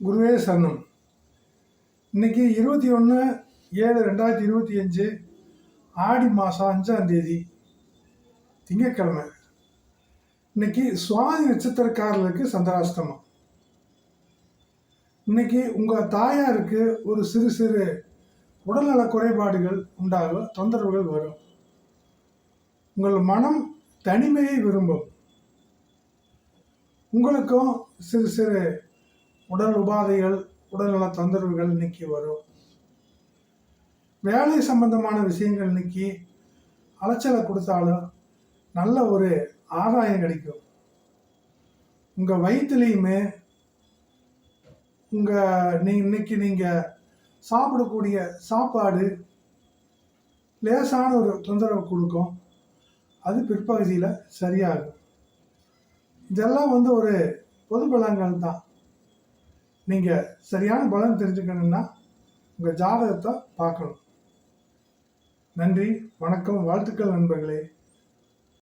குருவே சரணம். இன்னைக்கு 21/7/2025 ஆடி மாதம் 5ஆம் தேதி திங்கட்கிழமை. இன்னைக்கு சுவாதி நட்சத்திரக்காரர்களுக்கு சந்திராஷ்டமம். இன்னைக்கு உங்கள் தாயாருக்கு ஒரு சிறு சிறு உடல்நல குறைபாடுகள் உண்டாகும், தொந்தரவுகள் வரும். உங்கள் மனம் தனிமையை விரும்பும். உங்களுக்கும் சிறு சிறு உடல் உபாதைகள், உடல்நல தொந்தரவுகள் இன்னைக்கு வரும். வேலை சம்பந்தமான விஷயங்கள் இன்னைக்கு அலைச்சலை கொடுத்தாலும் நல்ல ஒரு ஆதாயம் கிடைக்கும். உங்கள் வயிற்றுலையுமே இன்னைக்கு நீங்கள் சாப்பிடக்கூடிய சாப்பாடு லேசான ஒரு தொந்தரவு கொடுக்கும். அது பிற்பகுதியில் சரியாகும். இதெல்லாம் ஒரு பொது பலன்கள் தான். நீங்கள் சரியான பலன் தெரிஞ்சுக்கணும்னா உங்கள் ஜாதகத்தை பார்க்கணும். நன்றி, வணக்கம், வாழ்த்துக்கள் நண்பர்களே.